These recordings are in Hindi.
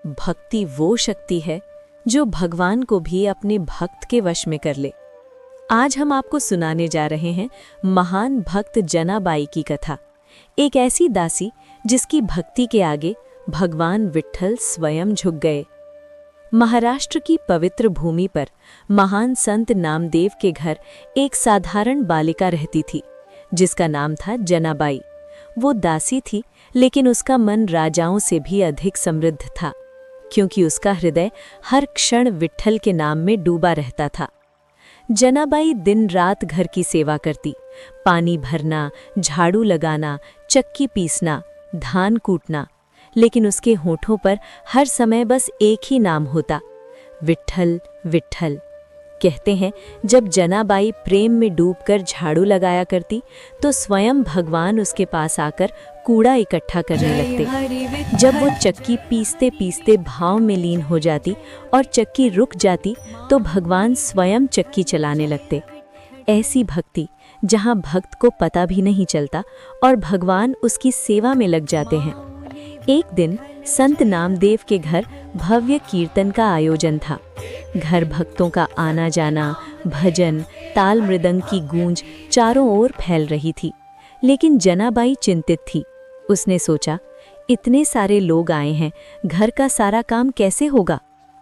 भक्ति वो शक्ति है जो भगवान को भी अपने भक्त के वश में कर ले। आज हम आपको सुनाने जा रहे हैं महान भक्त जनाबाई की कथा। एक ऐसी दासी जिसकी भक्ति के आगे भगवान विट्ठल स्वयं झुक गए। महाराष्ट्र की पवित्र भूमि पर महान संत नामदेव के घर एक साधारण बालिका रहती थी जिसका नाम था जनाबाई। वो दासी थी, लेकिन उसका मन राजाओं से भी अधिक समृद्ध था, क्योंकि उसका हृदय हर क्षण विट्ठल के नाम में डूबा रहता था। जनाबाई दिन रात घर की सेवा करती, पानी भरना, झाड़ू लगाना, चक्की पीसना, धान कूटना, लेकिन उसके होठों पर हर समय बस एक ही नाम होता, विट्ठल विट्ठल। कहते हैं जब जनाबाई प्रेम में डूबकर झाड़ू लगाया करती तो स्वयं भगवान उसके पास आकर कूड़ा इकट्ठा करने लगते। जब वो चक्की पीसते पीसते भाव में लीन हो जाती और चक्की रुक जाती तो भगवान स्वयं चक्की चलाने लगते। ऐसी भक्ति जहाँ भक्त को पता भी नहीं चलता और भगवान उसकी सेवा में लग जाते हैं। एक दिन संत नामदेव के घर भव्य कीर्तन का आयोजन था। घर भक्तों का आना जाना, भजन, ताल मृदंग की गूंज चारों ओर फैल रही थी, लेकिन जनाबाई चिंतित थी। उसने सोचा, इतने सारे लोग आए हैं, घर का सारा काम कैसे होगा?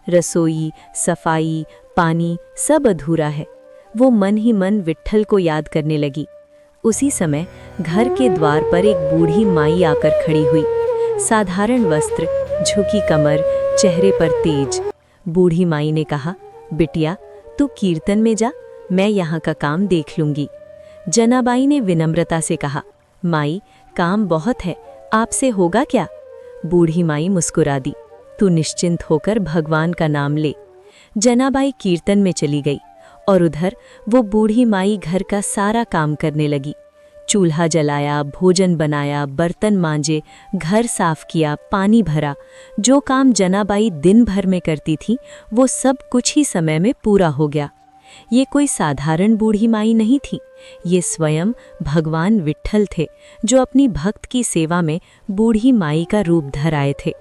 रसोई, सफाई, पानी सब अधूरा है। वो मन ही मन विट्ठल को याद करने लगी। उसी समय घर के द्वार पर एक बूढ़ी माई आकर खड़ी हुई। साधारण वस्त्र, झुकी कमर, चेहरे पर तेज। बूढ़ी माई ने कहा, बिटिया तू कीर्तन में जा, मैं यहाँ का काम देख लूंगी। जनाबाई ने विनम्रता से कहा, माई काम बहुत है, आपसे होगा क्या? बूढ़ी माई मुस्कुरा दी, तू निश्चिंत होकर भगवान का नाम ले। जनाबाई कीर्तन में चली गई और उधर वो बूढ़ी माई घर का सारा काम करने लगी। चूल्हा जलाया, भोजन बनाया, बर्तन मांजे, घर साफ किया, पानी भरा। जो काम जनाबाई दिन भर में करती थी वो सब कुछ ही समय में पूरा हो गया। ये कोई साधारण बूढ़ी माई नहीं थी, ये स्वयं भगवान विट्ठल थे जो अपनी भक्त की सेवा में बूढ़ी माई का रूप धर आए थे।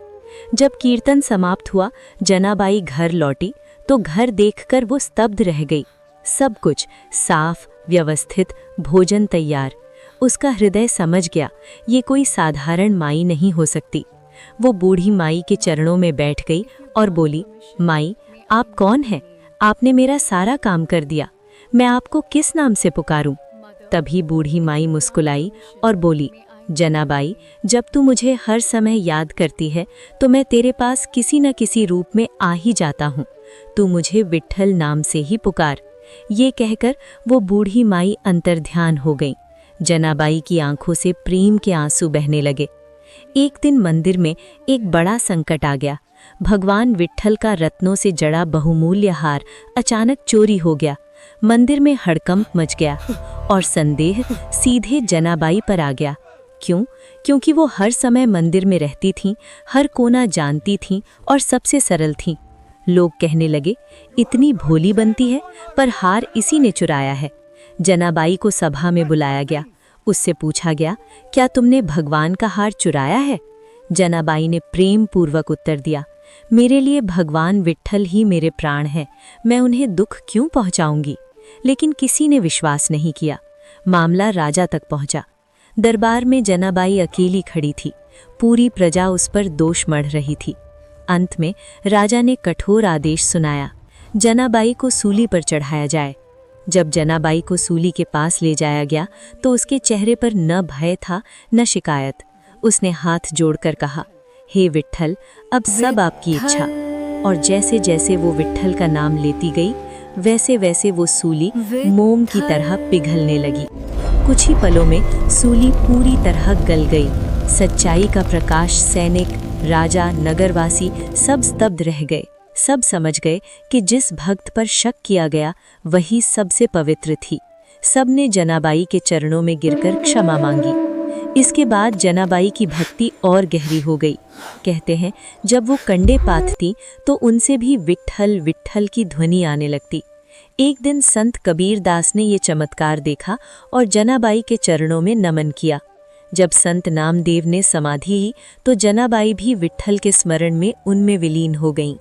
जब कीर्तन समाप्त हुआ, जनाबाई घर लौटी तो घर देखकर वो स्तब्ध रह गई। सब कुछ साफ, व्यवस्थित, भोजन तैयार। उसका हृदय समझ गया ये कोई साधारण माई नहीं हो सकती। वो बूढ़ी माई के चरणों में बैठ गई और बोली, माई आप कौन हैं? आपने मेरा सारा काम कर दिया, मैं आपको किस नाम से पुकारूं? तभी बूढ़ी माई मुस्कुराई और बोली, जनाबाई जब तू मुझे हर समय याद करती है तो मैं तेरे पास किसी न किसी रूप में आ ही जाता हूँ। तू मुझे विट्ठल नाम से ही पुकार। ये कहकर वो बूढ़ी माई अंतर्ध्यान हो गई। जनाबाई की आंखों से प्रेम के आंसू बहने लगे। एक दिन मंदिर में एक बड़ा संकट आ गया। भगवान विट्ठल का रत्नों से जड़ा बहुमूल्य हार अचानक चोरी हो गया। मंदिर में हड़कंप मच गया और संदेह सीधे जनाबाई पर आ गया। क्यों? क्योंकि वो हर समय मंदिर में रहती थीं, हर कोना जानती थीं और सबसे सरल थीं। लोग कहने लगे, इतनी भोली बनती है, पर हार इसी ने चुराया है। जनाबाई को सभा में बुलाया गया। उससे पूछा गया, क्या तुमने भगवान का हार चुराया है? जनाबाई ने प्रेम पूर्वक उत्तर दिया, मेरे लिए भगवान विट्ठल ही मेरे प्राण हैं, मैं उन्हें दुख क्यों पहुंचाऊंगी? लेकिन किसी ने विश्वास नहीं किया। मामला राजा तक पहुंचा। दरबार में जनाबाई अकेली खड़ी थी। पूरी प्रजा उस पर दोष मढ़ रही थी। अंत में राजा ने कठोर आदेश सुनाया, जनाबाई को सूली पर चढ़ाया जाए। जब जनाबाई को सूली के पास ले जाया गया तो उसके चेहरे पर न भय था न शिकायत। उसने हाथ जोड़कर कहा, हे विट्ठल अब सब आपकी इच्छा। और जैसे जैसे वो विट्ठल का नाम लेती गई वैसे वैसे वो सूली मोम की तरह पिघलने लगी। कुछ ही पलों में सूली पूरी तरह गल गई। सच्चाई का प्रकाश सैनिक, राजा, नगरवासी सब स्तब्ध रह गए। सब समझ गए कि जिस भक्त पर शक किया गया वही सबसे पवित्र थी। सबने जनाबाई के चरणों में गिरकर क्षमा मांगी। इसके बाद जनाबाई की भक्ति और गहरी हो गई। कहते हैं जब वो कंडे पाथती तो उनसे भी विट्ठल विट्ठल की ध्वनि आने लगती। एक दिन संत कबीर दास ने ये चमत्कार देखा और जनाबाई के चरणों में नमन किया। जब संत नामदेव ने समाधि ली तो जनाबाई भी विट्ठल के स्मरण में उनमें विलीन हो गईं।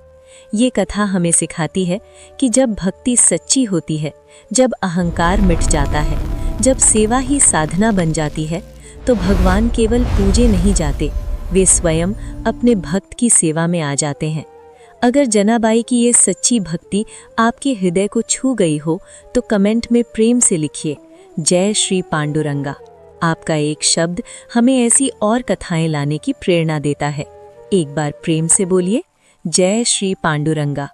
ये कथा हमें सिखाती है कि जब भक्ति सच्ची होती है, जब अहंकार मिट जाता है, जब सेवा ही साधना बन जाती है, तो भगवान केवल पूजे नहीं जाते, वे स्वयं अपने भक्त की सेवा में आ जाते हैं। अगर जनाबाई की ये सच्ची भक्ति आपके हृदय को छू गई हो तो कमेंट में प्रेम से लिखिए, जय श्री पांडुरंगा। आपका एक शब्द हमें ऐसी और कथाएं लाने की प्रेरणा देता है। एक बार प्रेम से बोलिए, जय श्री पांडुरंगा।